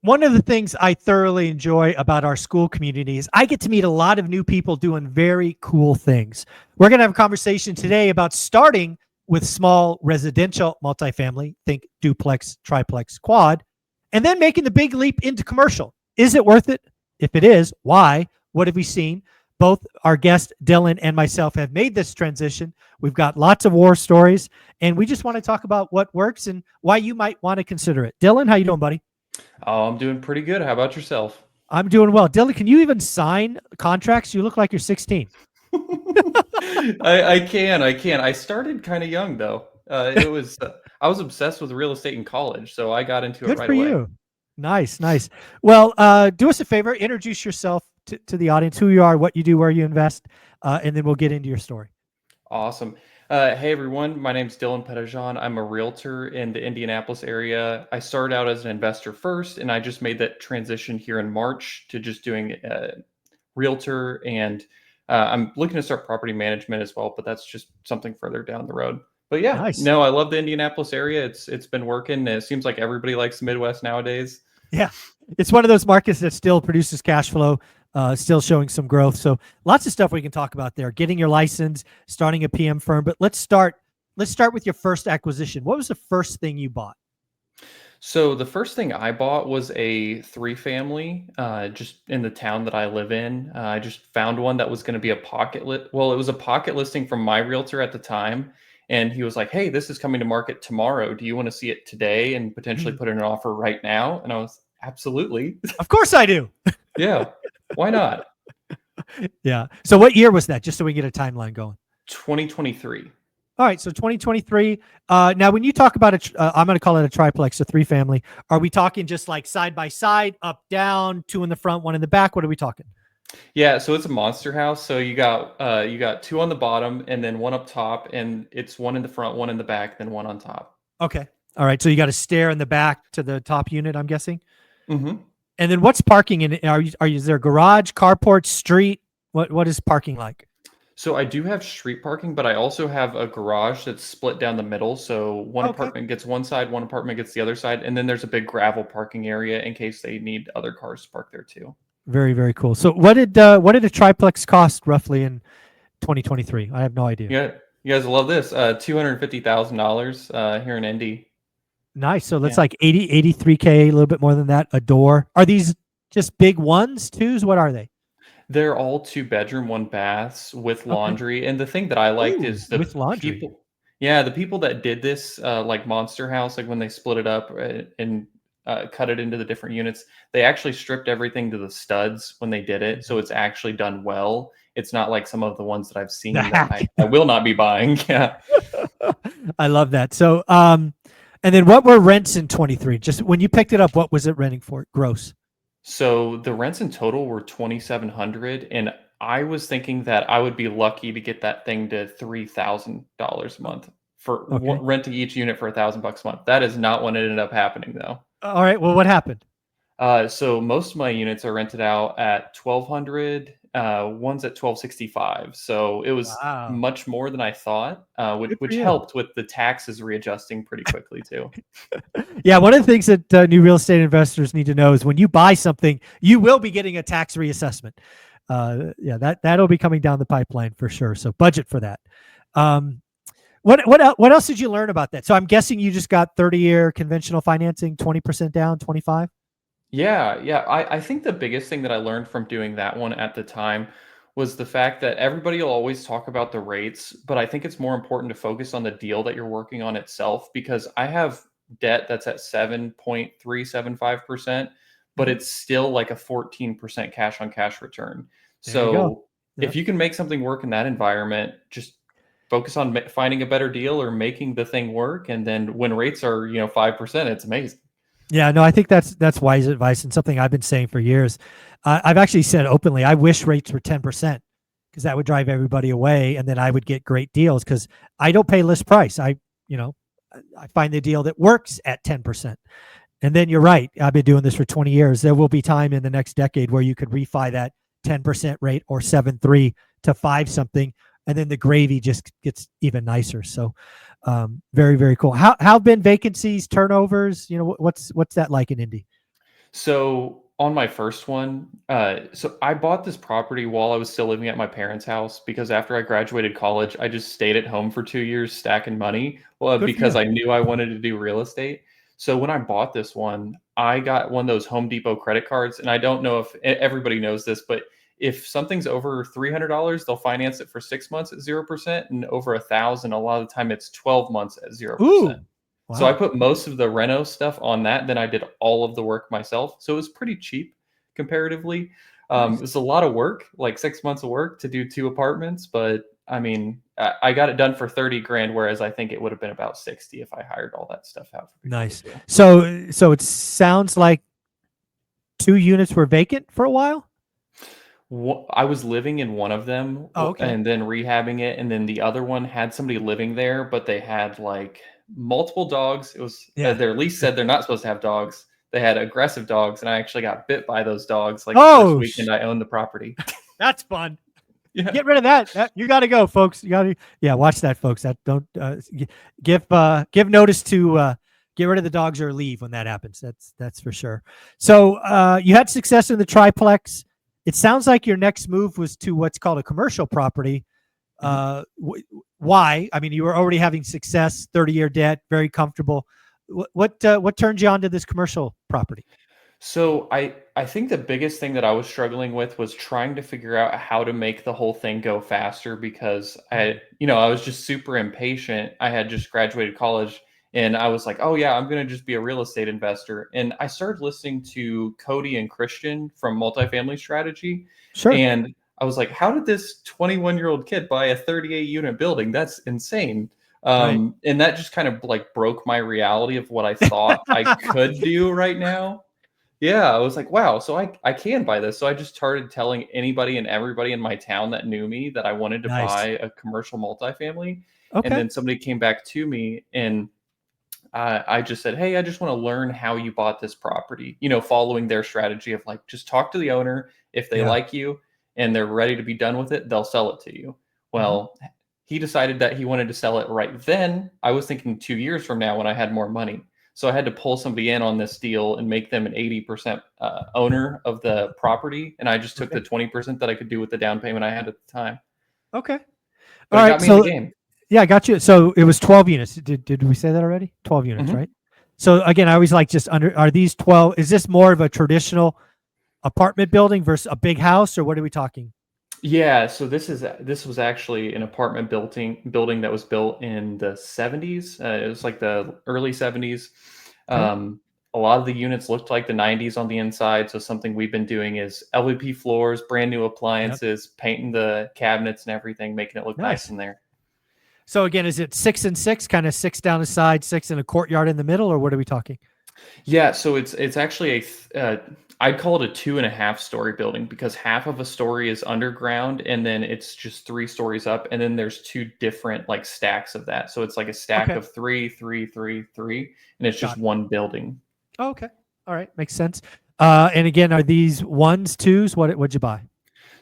One of the things I thoroughly enjoy about our school community is I get to meet a lot of new people doing very cool things. We're going to have a conversation today about starting with small residential multifamily, think duplex, triplex, quad, and then making the big leap into commercial. Is it worth it? If it is, why? What have we seen? Both our guest Dylan and myself have made this transition. We've got lots of war stories, and we just want to talk about what works and why you might want to consider it. Dylan, how you doing, buddy? Oh, I'm doing pretty good. How about yourself? I'm doing well. Dylan, can you even sign contracts? You look like you're 16. I can. I started kind of young though. I was obsessed with real estate in college, so I got into it Good right for away. you. Nice, nice. Well, do us a favor, introduce yourself to the audience, who you are, what you do, where you invest, and then we'll get into your story. Awesome. Hey everyone, my name's Dylan Pettijohn. I'm a realtor in the Indianapolis area. I started out as an investor first, and I just made that transition here in March to just doing realtor, and I'm looking to start property management as well, but that's just something further down the road. But yeah, Nice. no, I love the Indianapolis area. It's been working. And it seems like everybody likes the Midwest nowadays. Yeah. It's one of those markets that still produces cash flow, still showing some growth. So lots of stuff we can talk about there. Getting your license, starting a PM firm. But let's start with your first acquisition. What was the first thing you bought? So the first thing I bought was a three family, just in the town that I live in. I just found one that was going to be a pocket lit. Well, it was a pocket listing from my realtor at the time. And he was like, "Hey, this is coming to market tomorrow. Do you want to see it today and potentially Hmm. put in an offer right now?" And I was absolutely. Of course I do. Yeah, why not? Yeah. So what year was that? Just so we get a timeline going. 2023. All right, so 2023. Now, when you talk about I'm going to call it a triplex, a three family. Are we talking just like side by side, up, down, two in the front, one in the back? What are we talking? Yeah, so it's a monster house. So you got two on the bottom and then one up top, and it's one in the front, one in the back, then one on top. Okay. All right. So you got a stair in the back to the top unit, I'm guessing. Hmm. And then what's parking in it? Is there garage, carport, street? What is parking like? So I do have street parking, but I also have a garage that's split down the middle. So one Okay. apartment gets one side, one apartment gets the other side, and then there's a big gravel parking area in case they need other cars to park there too. Very, very cool. So what did a triplex cost roughly in 2023? I have no idea. Yeah, you guys love this. $250,000 here in Indy. Nice. So that's Yeah. like 83K, a little bit more than that, a door. Are these just big ones, twos? What are they? They're all two bedroom, one baths with Okay. laundry. And the thing that I liked Ooh, is the with laundry. people, yeah, the people that did this, like Monster House, like when they split it up and cut it into the different units, they actually stripped everything to the studs when they did it. So it's actually done well. It's not like some of the ones that I've The seen that hack. I will not be buying. Yeah. I love that. So, and then what were rents in 23? Just when you picked it up, what was it renting for? Gross. So the rents in total were 2,700, and I was thinking that I would be lucky to get that thing to $3,000 a month for Okay. renting each unit for $1,000 a month. That is not what ended up happening though. All right. Well, what happened? So most of my units are rented out at 1,200. One's at 1,265. So it was Wow. much more than I thought, Good for which you. helped with the taxes readjusting pretty quickly too. Yeah. One of the things that new real estate investors need to know is when you buy something, you will be getting a tax reassessment. Yeah, that'll be coming down the pipeline for sure. So budget for that. Um, what else did you learn about that? So I'm guessing you just got 30-year conventional financing, 20% down, 25. Yeah, yeah. I think the biggest thing that I learned from doing that one at the time was the fact that everybody will always talk about the rates, but I think it's more important to focus on the deal that you're working on itself because I have debt that's at 7.375%, but Mhm. it's still like a 14% cash on cash return. There you go. So if Yep. you can make something work in that environment, just focus on finding a better deal or making the thing work. And then when rates are, 5%, it's amazing. Yeah, no, I think that's wise advice and something I've been saying for years. I've actually said openly, I wish rates were 10% because that would drive everybody away, and then I would get great deals because I don't pay list price. You know, I find the deal that works at 10%. And then you're right. I've been doing this for 20 years. There will be time in the next decade where you could refi that 10% rate or 7.3 to 5 something, and then the gravy just gets even nicer. So very, very cool. How have been vacancies, turnovers? You know, what's that like in Indy? So on my first one, so I bought this property while I was still living at my parents' house because after I graduated college, I just stayed at home for 2 years stacking money, well, Good for because you. I knew I wanted to do real estate. So when I bought this one, I got one of those Home Depot credit cards, and I don't know if everybody knows this, but if something's over $300, they'll finance it for 6 months at 0%, and over 1,000, a lot of the time it's 12 months at 0%. Ooh, So I wow. put most of the reno stuff on that, then I did all of the work myself. So it was pretty cheap comparatively. It Nice. was a lot of work, like 6 months of work to do 2 apartments, but I mean, I got it done for 30 grand, whereas I think it would have been about 60 if I hired all that stuff out for people to Nice. do. So it sounds like 2 units were vacant for a while? I was living in one of them Oh, okay. and then rehabbing it, and then the other one had somebody living there, but they had like multiple dogs. It was Yeah. their lease said they're not supposed to have dogs. They had aggressive dogs, and I actually got bit by those dogs like the first Oh, weekend I owned the property. that's fun. Yeah. Get rid of that. You got to go, folks. You got to, yeah, watch that, folks. That don't give notice to get rid of the dogs or leave when that happens. That's for sure. So you had success in the triplex. It sounds like your next move was to what's called a commercial property. Mhm. Why? I mean, you were already having success, 30-year debt, very comfortable. What turned you on to this commercial property? So I think the biggest thing that I was struggling with was trying to figure out how to make the whole thing go faster because Mm, I was just super impatient. I had just graduated college and I was like, "Oh yeah, I'm going to just be a real estate investor." And I started listening to Cody and Christian from Multifamily Strategy, sure. and I was like, "How did this 21-year-old kid buy a 38 unit building? That's insane." Right. And that just kind of like broke my reality of what I thought I could do right now. Yeah, I was like, "Wow, so I can buy this." So I just started telling anybody and everybody in my town that knew me that I wanted to Nice. buy a commercial multifamily, and Okay. then somebody came back to me and I just said, "Hey, I just wanna learn how you bought this property," following their strategy of, like, just talk to the owner. If they Yeah. like you and they're ready to be done with it, they'll sell it to you. Hmm. Well, he decided that he wanted to sell it right then. I was thinking 2 years from now when I had more money. So I had to pull somebody in on this deal and make them an 80%, owner of the property, and I just took the Okay. 20% that I could do with the down payment I had at the time. Okay. But All it right. got me in the So game. yeah, I got you. So it was 12 units. Did we say that already? 12 units, Mhm. right? So again, I always like just under are these 12? Is this more of a traditional apartment building versus a big house, or what are we talking? Yeah, so this was actually an apartment building that was built in the 70s. It was like the early 70s. Okay. Um, a lot of the units looked like the 90s on the inside. So something we've been doing is LVP floors, brand new Yep. appliances, painting the cabinets and everything, making it look nice Nice. in there. So again, is it 6 and 6, kind of 6 down the side, 6 in a courtyard in the middle, or what are we talking? Yeah, so it's actually I'd call it a 2.5 story building because half of a story is underground and then it's just 3 stories up, and then there's two different like stacks of that. So it's like a stack Okay. of three, three, three, three, and it's just Got it. one building. Oh, okay. All right. Makes sense. And again, are these ones, twos? What'd you buy?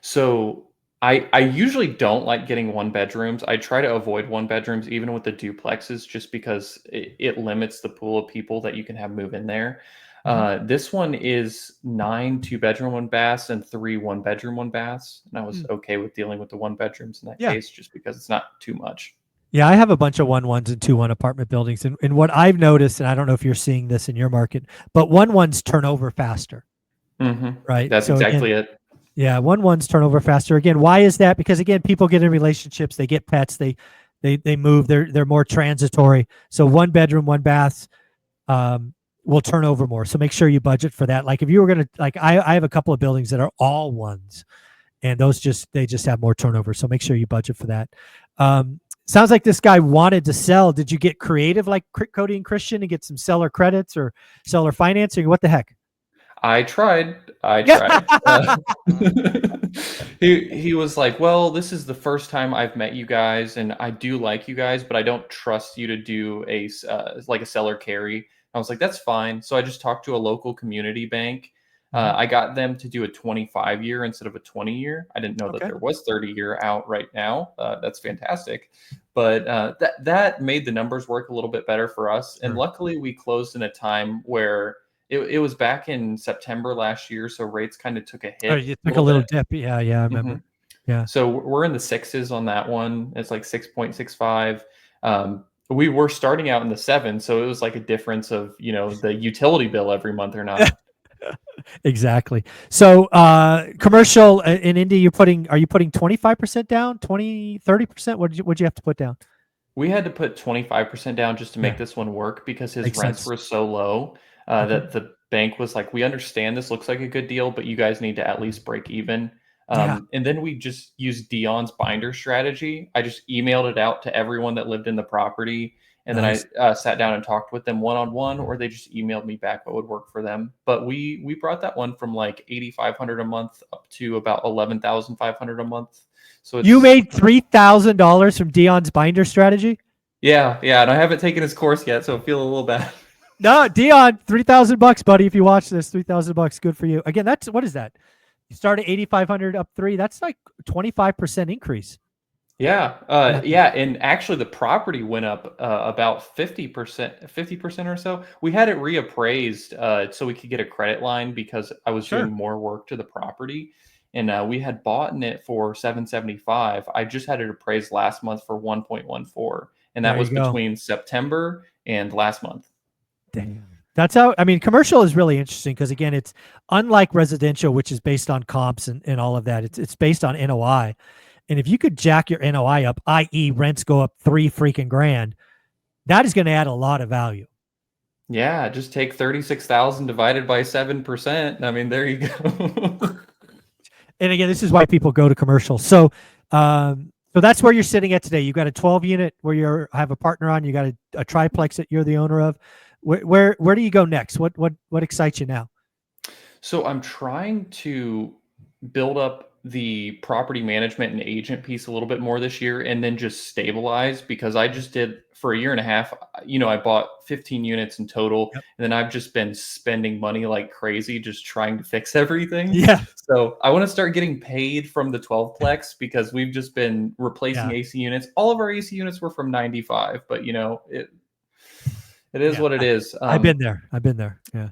So I usually don't like getting one bedrooms. I try to avoid one bedrooms even with the duplexes just because it limits the pool of people that you can have move in there. Hmm. This one is 9 2 bedroom, one baths and 3 1 bedroom, one baths. And I was Mm. okay with dealing with the one bedrooms in that Yeah. case just because it's not too much. Yeah, I have a bunch of 1 1s and 2 1 apartment buildings, and what I've noticed, and I don't know if you're seeing this in your market, but 1 1s turn over faster, right? That's So again, exactly it. yeah, 1 1s turn over faster. Again, why is that? Because again, people get in relationships, they get pets, they move, they're more transitory. So 1 bedroom, one baths um, will turn over more. So make sure you budget for that. Like if you were gonna like, I have a couple of buildings that are all ones, and those they just have more turnover. So make sure you budget for that. Sounds like this guy wanted to sell. Did you get creative like Cody and Christian and get some seller credits or seller financing? What the heck? I tried. I Yeah. tried. He was like, "Well, this is the first time I've met you guys, and I do like you guys, but I don't trust you to do like a seller carry." I was like, "That's fine." So I just talked to a local community bank. Mhm. I got them to do a 25-year instead of a 20-year. I didn't know that Okay. there was 30-year out right now. That's fantastic, but that made the numbers work a little bit better for us. And Sure. luckily, we closed in a time where It was back in September last year, so rates kind of took a Oh, hit you a took a little little bit. dip. Yeah, I hmm remember. Yeah. So we're in the sixes on that one. It's like 6.65. We were starting out in the sevens, so it was like a difference of, the utility bill every month or not. Exactly. So commercial in India, are you putting 25% down, 20, 30%? What'd you have to put down? We had to put 25% down just to make Yeah, this one work because his makes rents sense. were so low, Okay. that the bank was like, "We understand this looks like a good deal, but you guys need to at least break even." Yeah. And then we just used Dion's binder strategy. I just emailed it out to everyone that lived in the property, and then Nice. I sat down and talked with them one on one, or they just emailed me back what would work for them. But we brought that one from like 8,500 a month up to about 11,500 a month. So You it's made $3,000 from Dion's binder strategy? yeah, and I haven't taken his course yet, so I feel a little bad. No, Dion, $3,000, buddy. If you watch this, $3,000, good for you. Again, that's what is that? You started 8,500 up three. That's like 25% increase. Yeah, Yeah, yeah, and actually the property went up about 50% or so. We had it reappraised so we could get a credit line because I was doing sure. more work to the property, and we had bought in it for 775. I just had it appraised last month for 1.14, and that There was you go. between September and last month. Damn. That's how, I mean, commercial is really interesting because, again, it's unlike residential, which is based on comps and all of that. It's based on NOI. And if you could jack your NOI up, i.e., rents go up three freaking grand, that is going to add a lot of value. Yeah, just take 36,000 divided by 7%. I mean, there you go. And again, this is why people go to commercial. So that's where you're sitting at today. You got a 12 unit where you have a partner on. You got a triplex that you're the owner of. Where do you go next? What excites you now? So I'm trying to build up the property management and agent piece a little bit more this year and then just stabilize because I just did for a year and a half, I bought 15 units in total Yep. and then I've just been spending money like crazy just trying to fix everything. Yeah. So I want to start getting paid from the 12 Plex because we've just been replacing Yeah. AC units. All of our AC units were from 95, but it is Yeah. what it is. I've been there. I've been there. Yeah.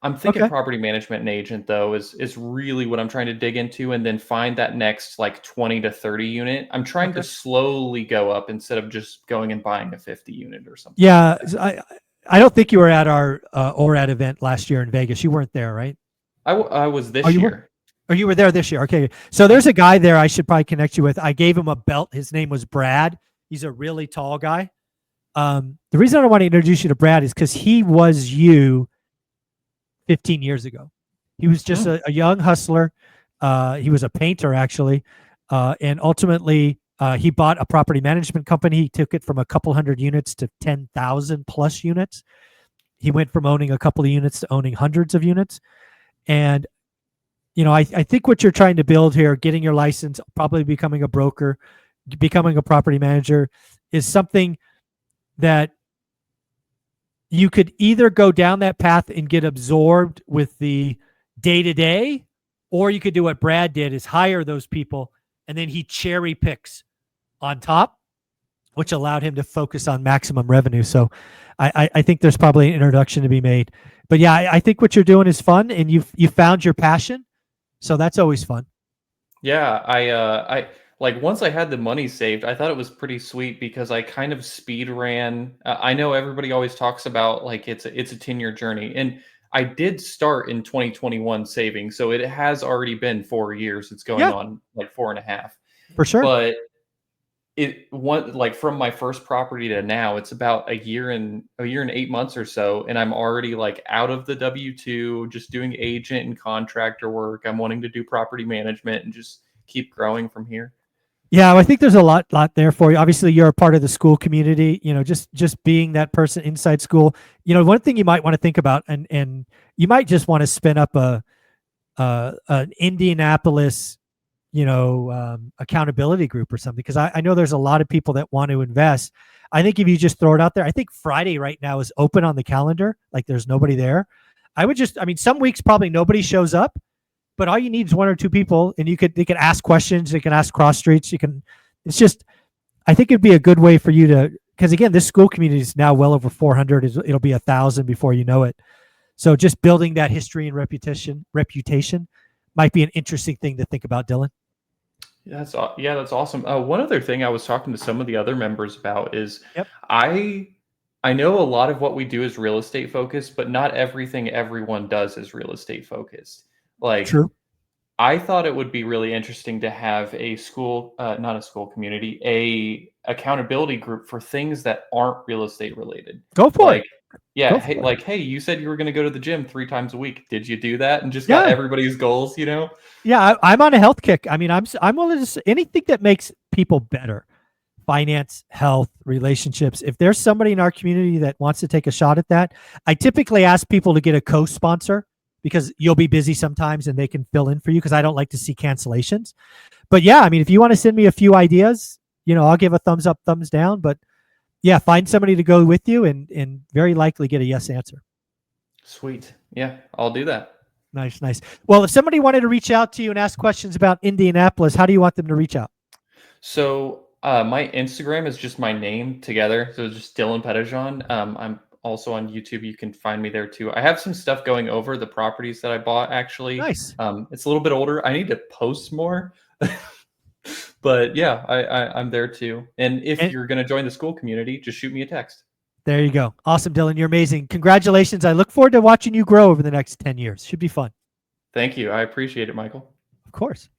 I'm thinking Okay. property management and agent though is really what I'm trying to dig into and then find that next like 20 to 30 unit. I'm trying to Okay. slowly go up instead of just going and buying a 50 unit or something like Yeah. that. I don't think you were at our ORAD event last year in Vegas. You weren't there, right? I was Oh, this you were? year. Or you were there this year. Okay. So there's a guy there I should probably connect you with. I gave him a belt. His name was Brad. He's a really tall guy. The reason I don't want to introduce you to Brad is because he was you 15 years ago. He was just Hmm. a young hustler. He was a painter, actually. And ultimately, he bought a property management company. He took it from a couple hundred units to 10,000 plus units. He went from owning a couple of units to owning hundreds of units. And, I think what you're trying to build here, getting your license, probably becoming a broker, becoming a property manager, is something that you could either go down that path and get absorbed with the day to day, or you could do what Brad did is hire those people and then he cherry picks on top, which allowed him to focus on maximum revenue. So I think there's probably an introduction to be made. But yeah, I think what you're doing is fun and you found your passion. So that's always fun. Yeah, I like once I had the money saved, I thought it was pretty sweet because I kind of speed ran. I know everybody always talks about like it's a 10-year journey, and I did start in 2021 saving, so it has already been 4 years. It's going Yeah, on like four and a half. for sure. But it one like from my first property to now, it's about a year and 8 months or so, and I'm already like out of the W-2, just doing agent and contractor work. I'm wanting to do property management and just keep growing from here. Yeah, well, I think there's a lot there for you. Obviously, you're a part of the school community. Just being that person inside school. One thing you might want to think about, and you might just want to spin up an Indianapolis, accountability group or something. Because I know there's a lot of people that want to invest. I think if you just throw it out there, I think Friday right now is open on the calendar. Like there's nobody there. I mean, some weeks probably nobody shows up, but all you need is one or two people, and they can ask questions, they can ask cross streets, it's just, I think it'd be a good way for you to, because again, this school community is now well over 400. It'll be 1,000 before you know it. So just building that history and reputation might be an interesting thing to think about, Dylan. That's awesome. One other thing I was talking to some of the other members about is Yep. I I know a lot of what we do is real estate focused, but not everything everyone does is real estate focused. Like True. I thought it would be really interesting to have a school, not a school community, a accountability group for things that aren't real estate related. Go for it. Like, yeah, Go hey, for it. like, hey, you said you were going to go to the gym 3 times a week. Did you do that? And just got Yeah. everybody's goals, you know? Yeah. I'm on a health kick. I mean, I'm willing to anything that makes people better. Finance, health, relationships. If there's somebody in our community that wants to take a shot at that, I typically ask people to get a co-sponsor because you'll be busy sometimes and they can fill in for you because I don't like to see cancellations. But yeah, I mean, if you want to send me a few ideas, I'll give a thumbs up, thumbs down. But yeah, find somebody to go with you and very likely get a yes answer. Sweet. Yeah, I'll do that. Nice, nice. Well, if somebody wanted to reach out to you and ask questions about Indianapolis, how do you want them to reach out? So my Instagram is just my name together. So it's just Dylan Pettijohn. I'm also on YouTube. You can find me there too. I have some stuff going over the properties that I bought actually. Nice. It's a little bit older. I need to post more. But yeah, I'm there too. And if And you're going to join the school community, just shoot me a text. there you go. Awesome, Dylan. You're amazing. Congratulations. I look forward to watching you grow over the next 10 years. Should be fun. Thank you. I appreciate it, Michael. Of course.